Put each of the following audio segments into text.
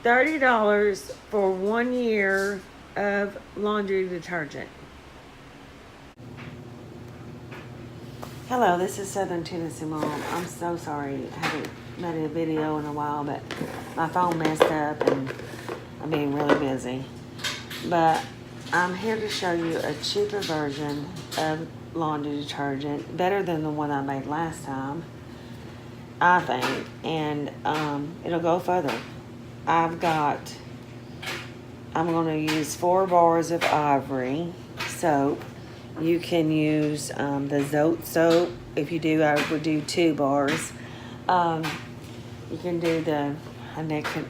$30 for 1 year of laundry detergent. Hello, this is Southern Tennessee Mom. I'm so sorry I haven't made a video in a while, but my phone messed up and I'm being really busy. But I'm here to show you a cheaper version of laundry detergent, better than the one I made last time, I think, and it'll go further. I'm going to use 4 bars of Ivory soap. You can use the Zote soap. If you do, I would do 2 bars. You can do I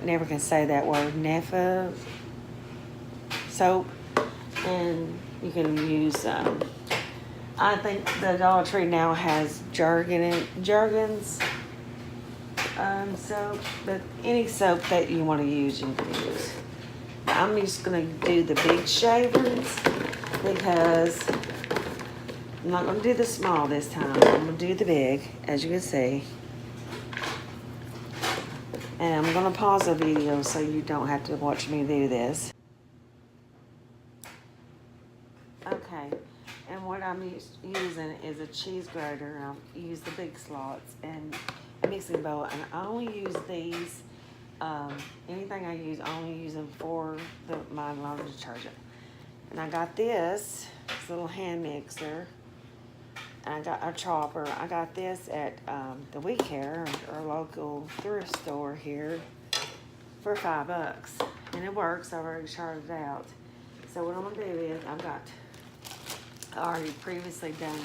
never can say that word, Nefa soap. And you can use, I think the Dollar Tree now has Jergens soap, but any soap that you want to use, you can use. I'm just going to do the big shavings because I'm not going to do the small this time. I'm going to do the big, as you can see. And I'm going to pause the video so you don't have to watch me do this. Okay, and what I'm using is a cheese grater. I'll use the big slots and a mixing bowl, and I only use these. Anything I use, I only use them for my laundry detergent. And I got this little hand mixer, and I got a chopper. I got this at the We Care, our local thrift store here, for $5, and it works. I've already charted it out. So what I'm gonna do is I already previously done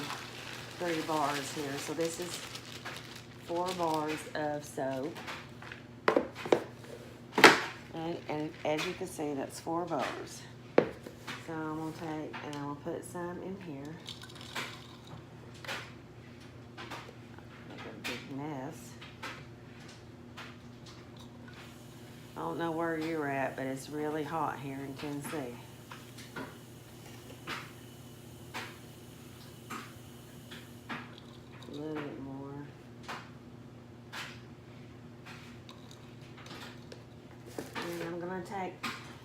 3 bars here. So this is 4 bars of soap. And as you can see, that's 4 bars. So I'm gonna take and I'm gonna put some in here. Make a big mess. I don't know where you're at, but it's really hot here in Tennessee. A little bit more.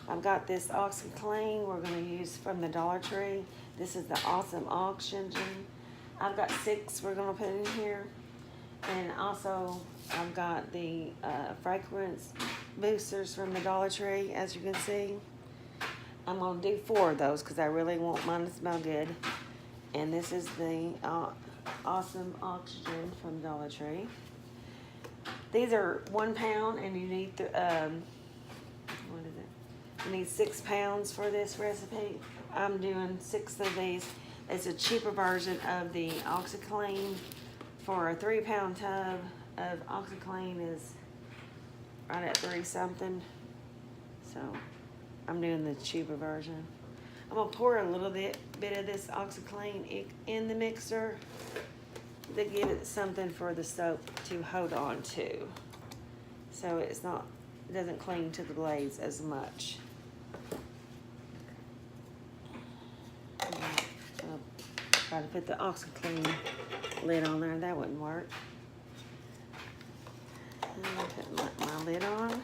I've got this OxiClean we're going to use from the Dollar Tree. This is the Awesome Oxygen. I've got 6 we're going to put in here. And also I've got the fragrance boosters from the Dollar Tree, as you can see. I'm going to do 4 of those because I really want mine to smell good. And this is the Awesome Oxygen from Dollar Tree. These are 1 pound, and you need what is it? You need 6 pounds for this recipe. I'm doing 6 of these. It's a cheaper version of the OxiClean. For a 3-pound tub of OxiClean is right at 3 something. So I'm doing the cheaper version. I'm gonna pour a little bit of this OxiClean in the mixer to give it something for the soap to hold on to, so it doesn't cling to the blades as much. I'll try to put the OxiClean lid on there. That wouldn't work. And I'll put my lid on.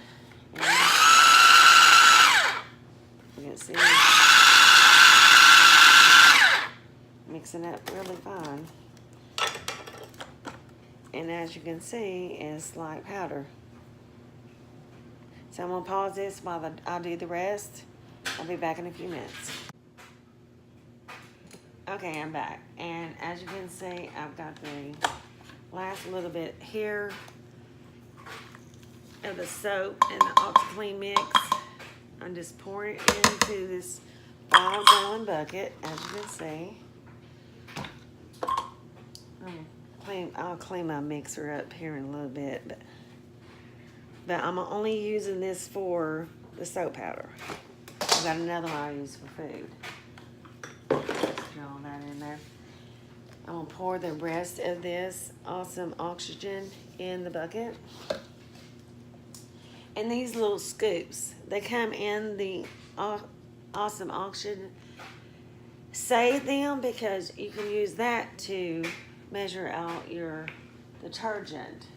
And you can see mixing up really fine. And as you can see, it's like powder. So I'm gonna pause this while I do the rest. I'll be back in a few minutes. Okay, I'm back. And as you can see, I've got the last little bit here of the soap and the OxiClean mix. I'm just pouring it into this 5-gallon bucket, as you can see. I'll clean my mixer up here in a little bit, but I'm only using this for the soap powder. I've got another one I use for food. Just throw all that in there. I'm gonna pour the rest of this Awesome Oxygen in the bucket. And these little scoops, they come in the Awesome Oxygen. Save them because you can use that to measure out your detergent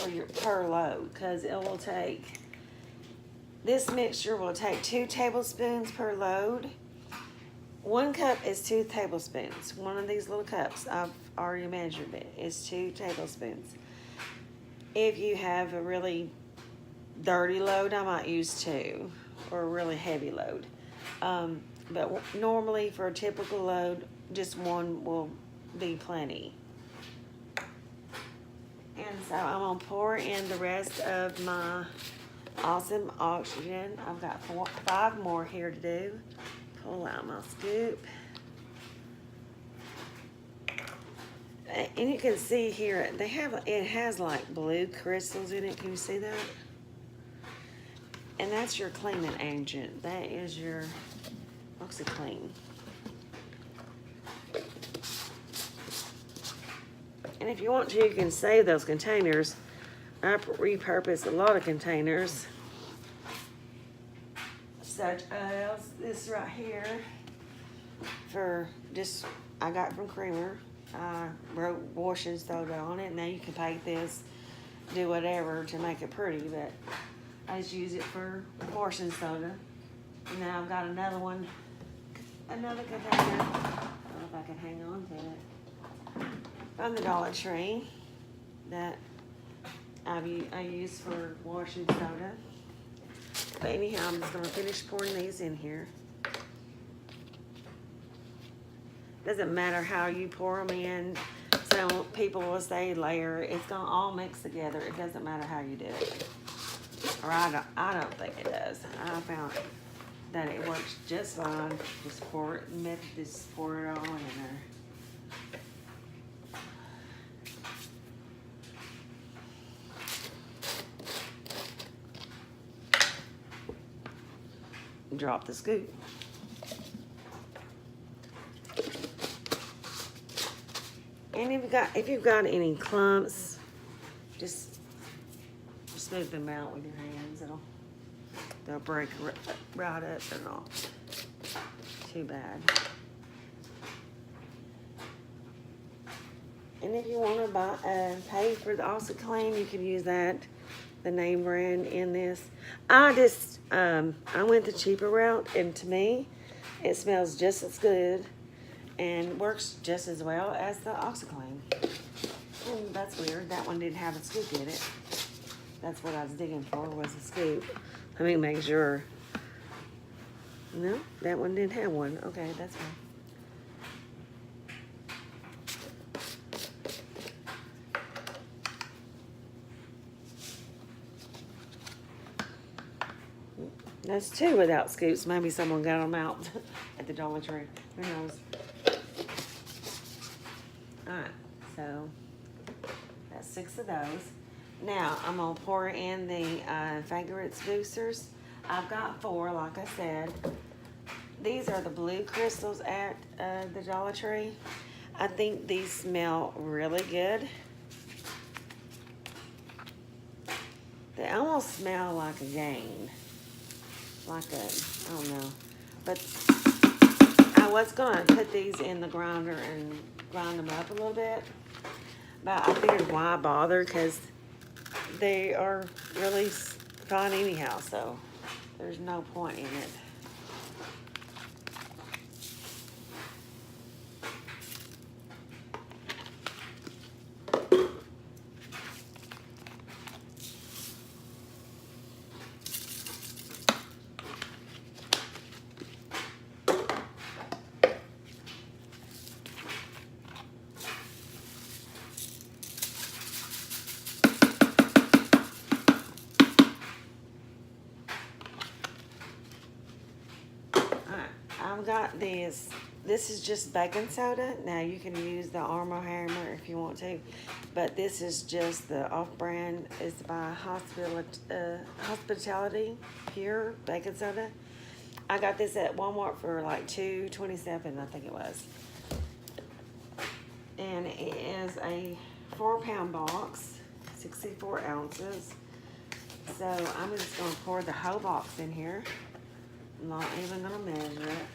or your per load, because it will take This mixture will take 2 tablespoons per load. 1 cup is 2 tablespoons. One of these little cups, I've already measured it, is 2 tablespoons. If you have a really dirty load, I might use 2, or a really heavy load. But normally for a typical load, just 1 will be plenty. And so I'm gonna pour in the rest of my awesome oxygen. I've got 5 more here to do. Pull out my scoop. And you can see here, it has like blue crystals in it. Can you see that? And that's your cleaning agent. That is your OxiClean. And if you want to, you can save those containers. I repurpose a lot of containers, such as this right here, for just, I got from Creamer. I wrote washing soda on it. Now you can paint this, do whatever to make it pretty, but I just use it for washing soda. And now I've got another one, another container. I don't know if I can hang on to it. From the Dollar Tree that I use for washing soda. But anyhow, I'm just going to finish pouring these in here. Doesn't matter how you pour them in. Some people will say layer. It's going to all mix together. It doesn't matter how you do it. Or I don't think it does. I found that it works just fine. Just pour it all in there. Drop the scoop. And if you've got any clumps, just smooth them out with your hands. They'll break right up. They're not too bad. And if you want to pay for the OxiClean, you can use that, the name brand in this. I went the cheaper route, and to me, it smells just as good and works just as well as the OxiClean. That's weird. That one didn't have a scoop in it. That's what I was digging for, was a scoop. Let me make sure. No, that one didn't have one. Okay, that's fine. That's 2 without scoops. Maybe someone got them out at the Dollar Tree. Who knows? Alright, so that's 6 of those. Now, I'm going to pour in the fragrance boosters. I've got 4, like I said. These are the blue crystals at the Dollar Tree. I think these smell really good. They almost smell like a game. Like a, I don't know. But I was going to put these in the grinder and grind them up a little bit. But I figured why bother, because they are really fine anyhow, so there's no point in it. I've got this. This is just baking soda. Now you can use the Arm & Hammer if you want to, but this is just the off-brand. It's by Hospitality Pure baking soda. I got this at Walmart for like $2.27, I think it was. And it is a 4-pound box, 64 ounces. So I'm just going to pour the whole box in here. I'm not even going to measure it.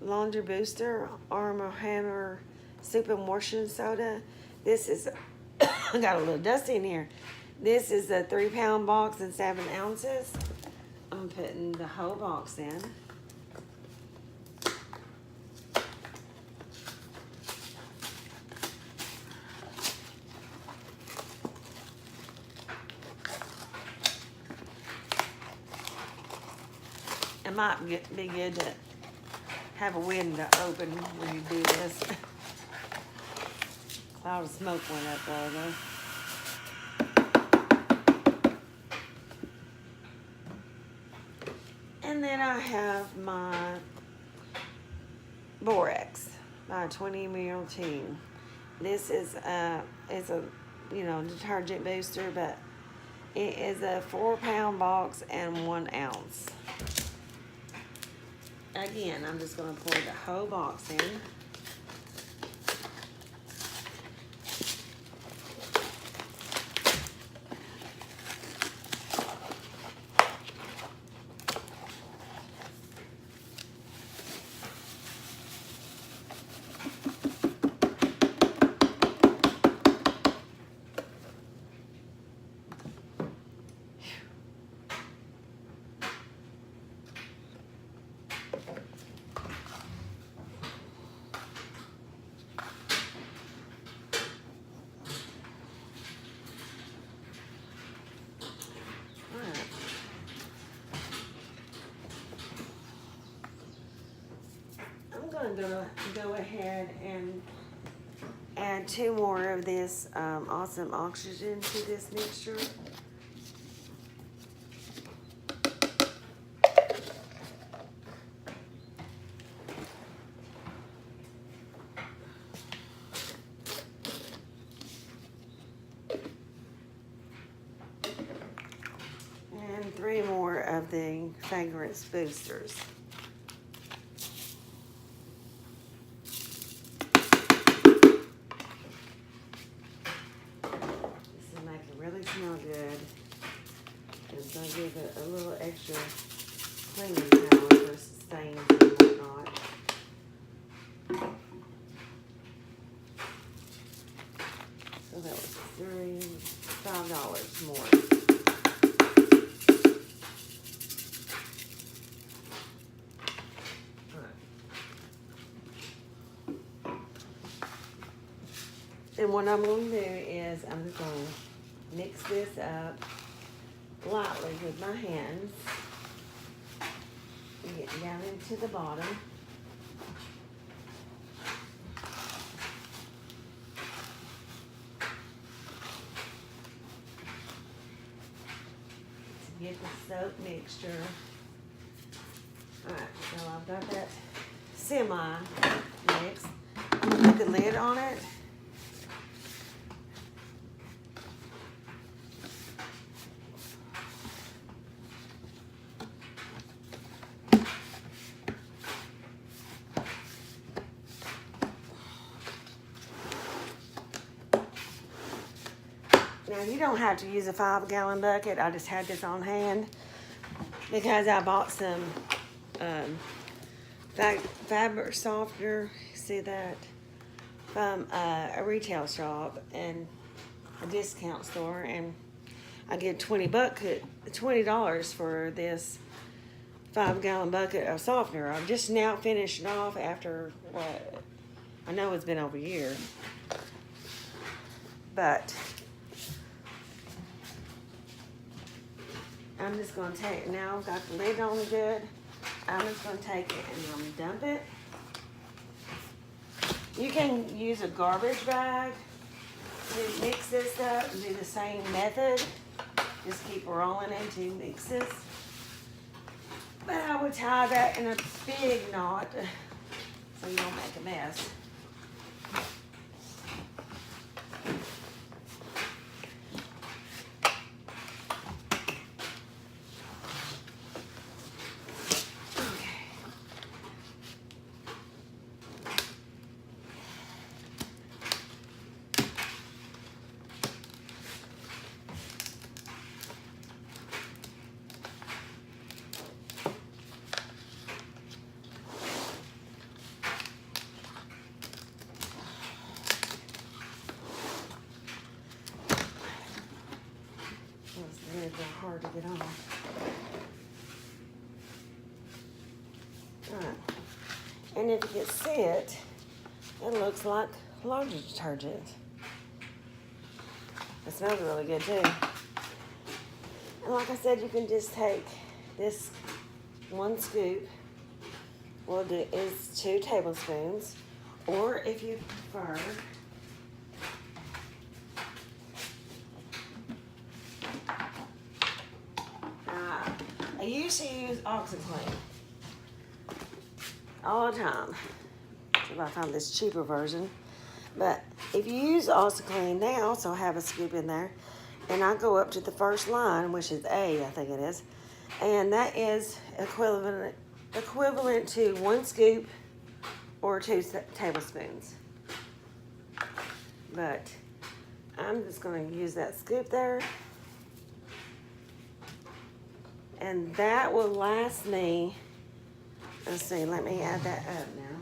Laundry Booster, Arm & Hammer Soup and Washing Soda. This is, got a little dusty in here. This is a 3-pound box and 7 ounces. I'm putting the whole box in. It might be good to have a window open when you do this. Cloud of smoke went up though. And then I have my Borax, my 20 ml team. This is it's a detergent booster, but it is a 4-pound box and 1 ounce. Again, I'm just going to pour the whole box in. I'm going to go ahead and add 2 more of this awesome oxygen to this mixture. And 3 more of the fragrance boosters. Really smell good. It's going to give it a little extra cleaning power versus stains and whatnot. So that was $5 more. And what I'm going to do is I'm just going to mix this up lightly with my hands. Get down into the bottom. To get the soap mixture. Alright, so I've got that semi mixed. I'm going to put the lid on it. Now, you don't have to use a 5-gallon bucket. I just had this on hand because I bought some fabric softener, see that, from a retail shop and a discount store, and I get $20 for this 5-gallon bucket of softener. I've just now finished it off after what I know it's been over a year, but I'm just going to take, now I've got the lid on good, I'm just going to take it and I'm going to dump it. You can use a garbage bag to mix this up and do the same method. Just keep rolling into mixes. But I would tie that in a big knot so you don't make a mess. they're hard to get off. Alright. And if you can see it, it looks like laundry detergent. It smells really good too. And like I said, you can just take this one scoop, we'll do is 2 tablespoons, or if you prefer, I usually use OxiClean all the time. So I found this cheaper version. But if you use OxiClean, they also have a scoop in there. And I go up to the first line, which is A, I think it is. And that is equivalent to 1 scoop or 2 tablespoons. But I'm just going to use that scoop there. And that will last me, let's see, let me add that up now.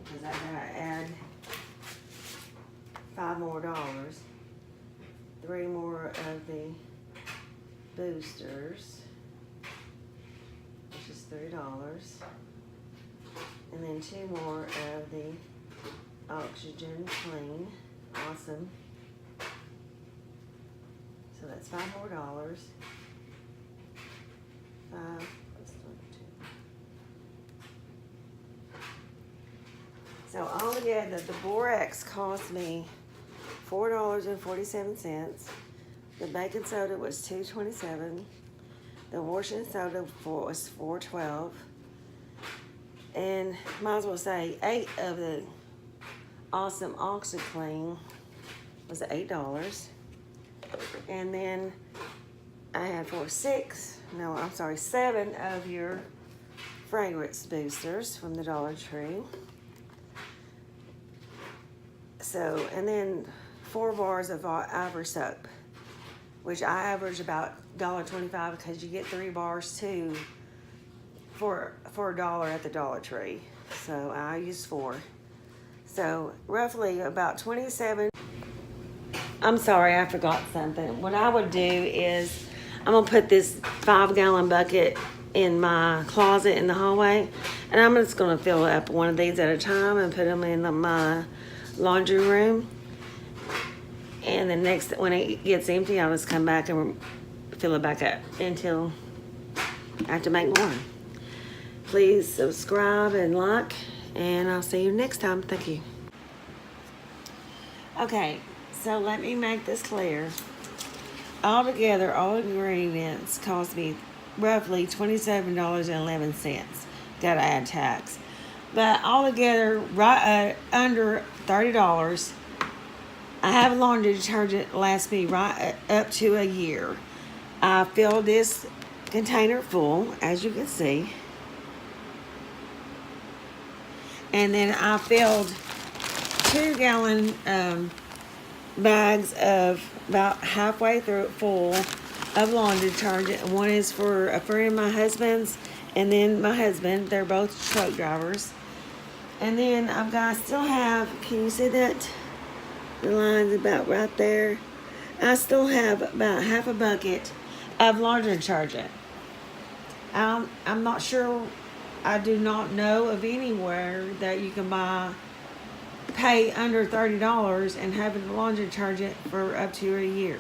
Because I gotta add $5 more, 3 more of the boosters, which is $3, and then 2 more of the Oxygen Clean, awesome. So that's $5 more. 5 plus 22. So altogether, the Borax cost me $4.47. The baking soda was $2.27. The washing soda was $4.12. And might as well say 8 of the awesome OxiClean was $8. And then I had 7 of your fragrance boosters from the Dollar Tree. So, and then 4 bars of Ivory soap, which I average about $1.25 because you get 3 bars too for $1 at the Dollar Tree. So I use 4. So roughly about 27. I'm sorry, I forgot something. What I would do is I'm gonna put this 5-gallon bucket in my closet in the hallway, and I'm just gonna fill up one of these at a time and put them in my laundry room. And then when it gets empty, I'll just come back and fill it back up until I have to make more. Please subscribe and like, and I'll see you next time. Thank you. Okay, so let me make this clear. Altogether, all ingredients cost me roughly $27.11. Gotta add tax. But altogether, right under $30. I have laundry detergent last me right up to a year. I filled this container full, as you can see. And then I filled 2-gallon bags of about halfway through full of laundry detergent. One is for a friend of my husband's, and then my husband. They're both truck drivers. And then I still have, can you see that? The line's about right there. I still have about half a bucket of laundry detergent. I'm not sure, I do not know of anywhere that you can pay under $30 and have a laundry detergent for up to a year.